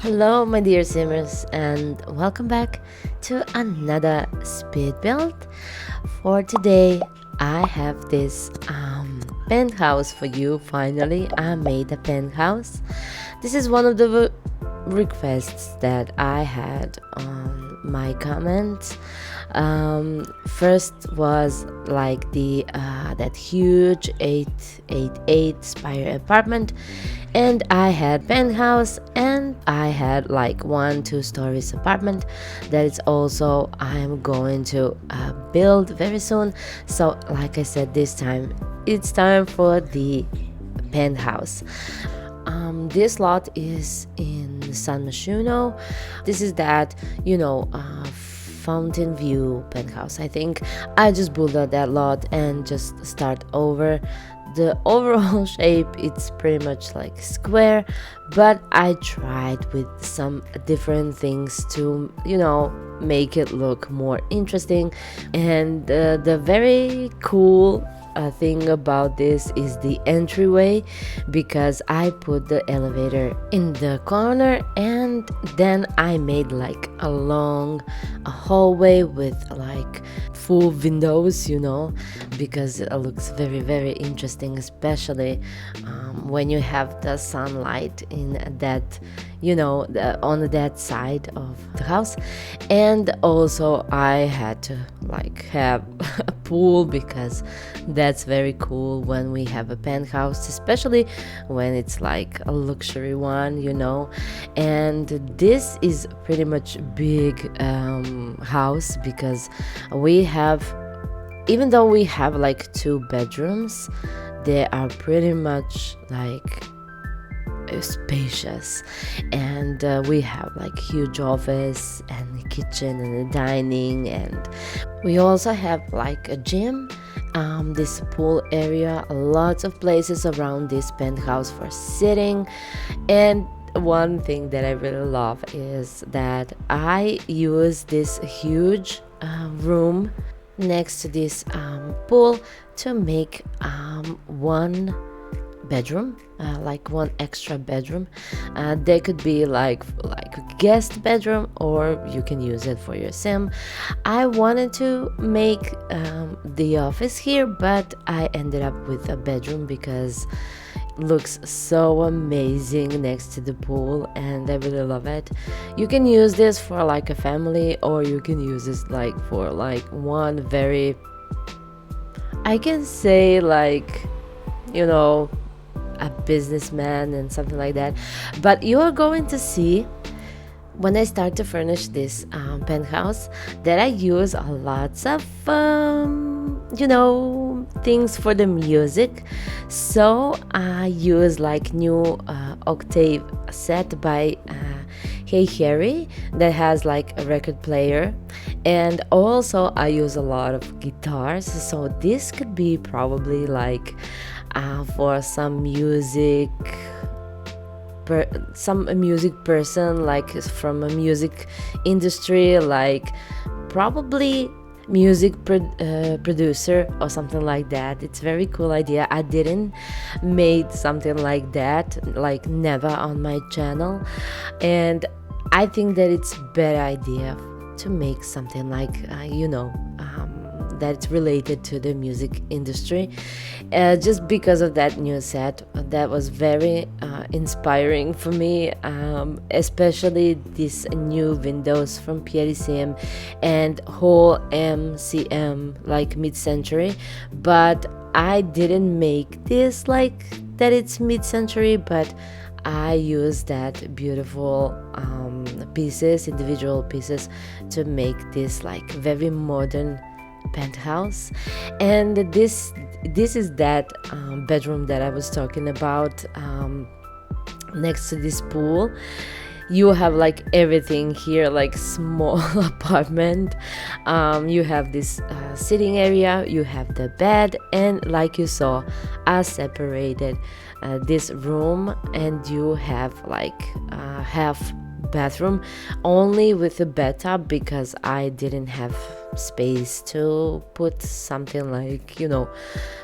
Hello my dear simmers, and welcome back to another speed build. For today I have this penthouse for you. Finally I made a penthouse. This is one of the requests that I had on my comments. First was like the that huge 888 spire apartment, and I had penthouse, and I had like 1-2 stories apartment that is also I'm going to build very soon. So like I said, this time it's time for the penthouse. This lot is in San Myshuno. This is that, Fountainview Penthouse. I think I just bulldozed that lot and just start over. The overall shape, it's pretty much like square, but I tried with some different things to, make it look more interesting. And the very cool thing about this is the entryway, because I put the elevator in the corner and then I made like a hallway with like full windows, because it looks very, very interesting, especially when you have the sunlight in that, on that side of the house. And also I had to like have a pool, because that's very cool when we have a penthouse, especially when it's like a luxury one, and this is pretty much big house, because we have, even though we have like 2 bedrooms, they are pretty much like spacious, and we have like huge office and a kitchen and a dining, and we also have like a gym, this pool area, lots of places around this penthouse for sitting. And one thing that I really love is that I use this huge room next to this pool to make one bedroom, like one extra bedroom. They could be like guest bedroom, or you can use it for your sim. I wanted to make the office here, but I ended up with a bedroom because it looks so amazing next to the pool, and I really love it. You can use this for like a family, or you can use this like for like one very, I can say like, a businessman and something like that. But you are going to see when I start to furnish this penthouse that I use a lots of things for the music. So I use like new octave set by Hey Harry that has like a record player, and also I use a lot of guitars. So this could be probably like for some music person, like from a music industry, like probably music producer or something like that. It's very cool idea. I didn't made something like that, like never on my channel, and I think that it's better idea to make something like that's related to the music industry, just because of that new set that was very inspiring for me, especially these new windows from PLCM and whole MCM like mid-century. But I didn't make this like that it's mid-century, but I use that beautiful individual pieces to make this like very modern penthouse. And this is that bedroom that I was talking about, next to this pool. You have like everything here, like small apartment. You have this sitting area, you have the bed, and like you saw, I separated this room, and you have like half bathroom only with a bathtub because I didn't have space to put something like, you know,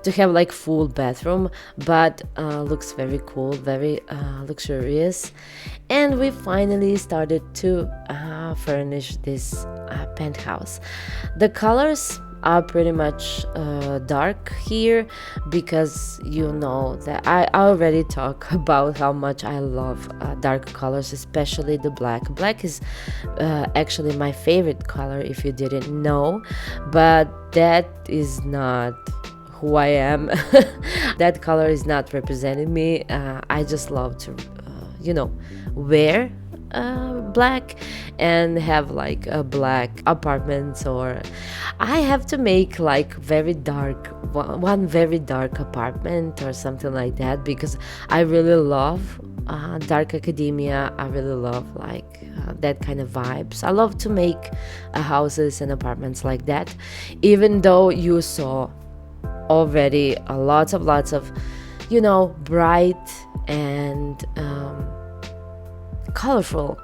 to have like full bathroom, but looks very cool, very luxurious. And we finally started to furnish this penthouse. The colors are pretty much dark here because you know that I already talk about how much I love dark colors, especially the black. Black is actually my favorite color, if you didn't know, but that is not who I am. That color is not representing me. I just love to you know, wear black and have like a black apartment, or I have to make like very dark one very dark apartment or something like that, because I really love dark academia. I really love like that kind of vibes. I love to make houses and apartments like that, even though you saw already lots of you know, bright and colorful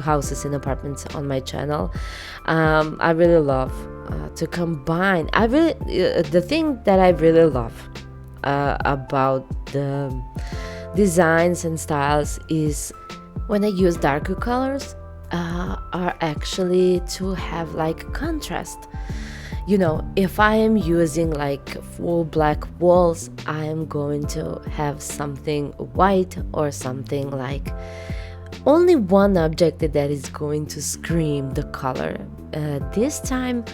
houses and apartments on my channel. I really love to combine. The thing that I really love about the designs and styles is when I use darker colors are actually to have like contrast. You know, if I am using like full black walls, I am going to have something white or something like only one object that is going to scream the color. This time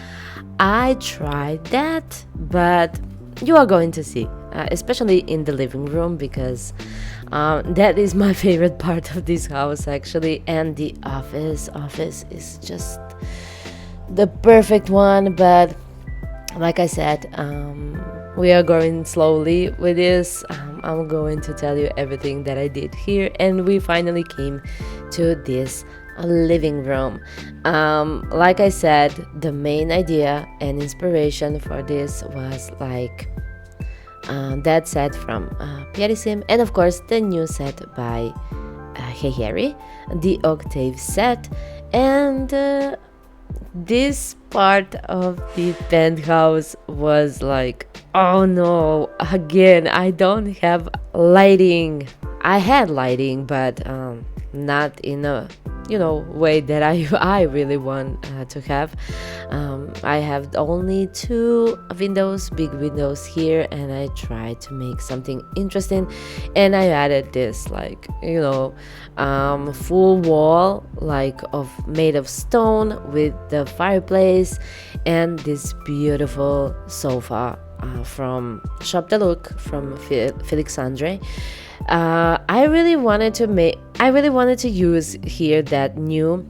I tried that, but you are going to see, especially in the living room, because that is my favorite part of this house actually. And the office is just the perfect one, but like I said, we are going slowly with this. I'm going to tell you everything that I did here, and we finally came to this living room. Like I said, the main idea and inspiration for this was like that set from PRSim, and of course the new set by Hey Harry, the Octave set. And this part of the penthouse was like, oh no, again I don't have lighting. I had lighting, but not in a, you know, way that I really want to have. I have only 2 windows, big windows here, and I tried to make something interesting, and I added this like, you know, full wall like made of stone with the fireplace and this beautiful sofa from Shop the Look from Felix Andre. I really wanted to use here that new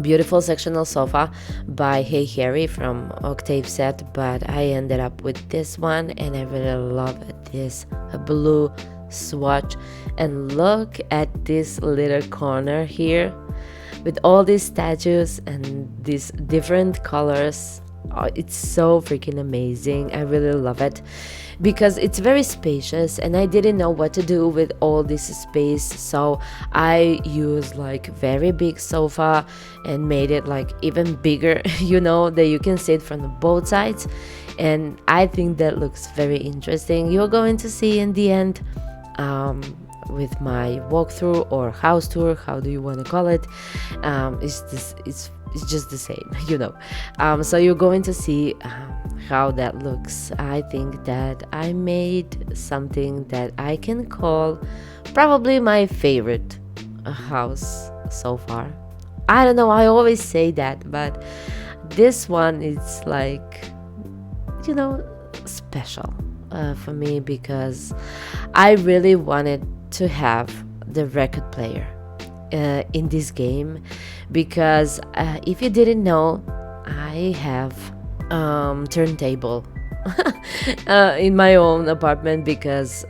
beautiful sectional sofa by Hey Harry from Octave set, but I ended up with this one, and I really love this blue swatch. And look at this little corner here with all these statues and these different colors. Oh, it's so freaking amazing. I really love it because it's very spacious, and I didn't know what to do with all this space, so I used like very big sofa and made it like even bigger, you know, that you can sit from both sides. And I think that looks very interesting. You're going to see in the end with my walkthrough or house tour, how do you want to call it. It's just the same, you know. So you're going to see how that looks. I think that I made something that I can call probably my favorite house so far. I don't know, I always say that, but this one is like, you know, special for me, because I really wanted to have the record player in this game, because if you didn't know, I have turntable in my own apartment, because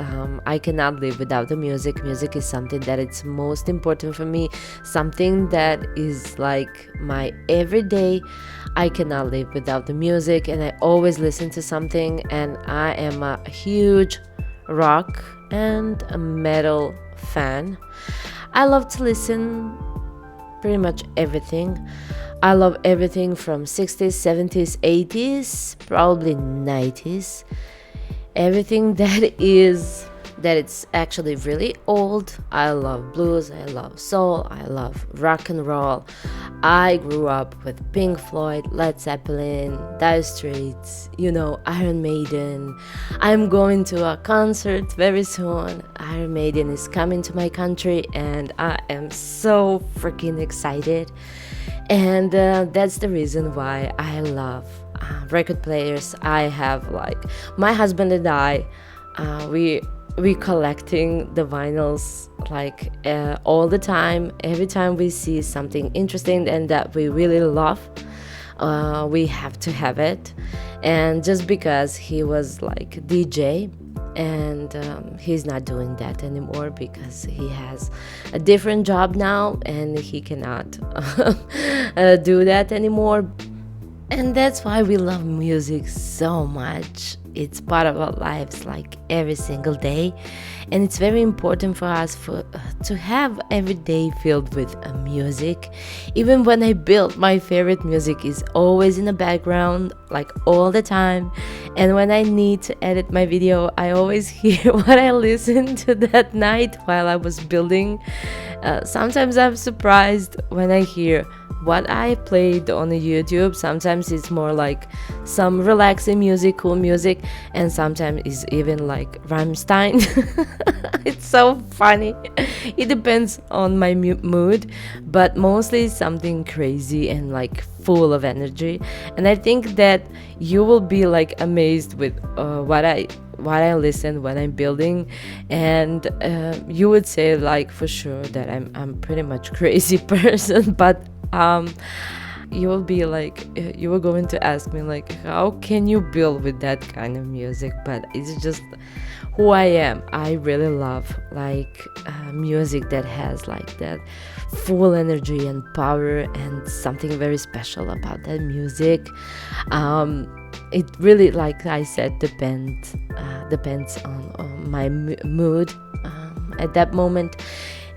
I cannot live without the music. Music is something that it's most important for me, something that is like my everyday. I cannot live without the music, and I always listen to something. And I am a huge rock and a metal fan. I love to listen pretty much everything. I love everything from 60s, 70s, 80s, probably 90s. Everything that it's actually really old. I love blues, I love soul, I love rock and roll. I grew up with Pink Floyd, Led Zeppelin, Dire Straits, Iron Maiden. I'm going to a concert very soon. Iron Maiden is coming to my country and I am so freaking excited. And that's the reason why I love record players. I have my husband and I, we collecting the vinyls all the time. Every time we see something interesting and that we really love, we have to have it. And just because he was DJ, and he's not doing that anymore because he has a different job now and he cannot do that anymore. And that's why we love music so much. It's part of our lives every single day, and it's very important for us to have every day filled with music. Even when I build, my favorite music is always in the background all the time, and when I need to edit my video, I always hear what I listened to that night while I was building. Sometimes I'm surprised when I hear what I played on the YouTube. Sometimes it's more some relaxing music, cool music, and sometimes it's even Rammstein. It's so funny. It depends on my mood, but mostly something crazy and full of energy. And I think that you will be amazed with what I listen when I'm building, and you would say for sure that I'm pretty much crazy person, but you will be you were going to ask me how can you build with that kind of music? But it's just who I am. I really love music that has that full energy and power, and something very special about that music. It really, like I said, depends on my mood at that moment.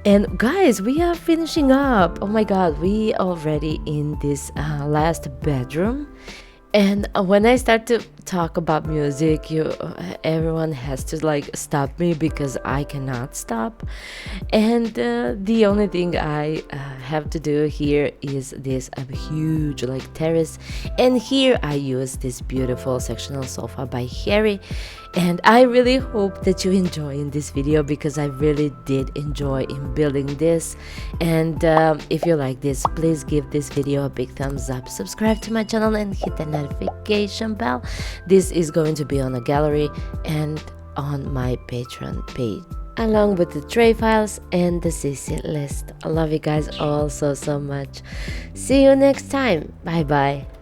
And guys, we are finishing up. Oh my god, we already in this last bedroom. And when I start to talk about music, everyone has to stop me because I cannot stop. And the only thing I have to do here is this huge terrace, and here I use this beautiful sectional sofa by Harry. And I really hope that you enjoy in this video, because I really did enjoy in building this. And if you like this, please give this video a big thumbs up, subscribe to my channel, and hit the notification bell. This is going to be on a gallery and on my Patreon page, along with the tray files and the CC list. I love you guys all so much. See you next time. Bye bye.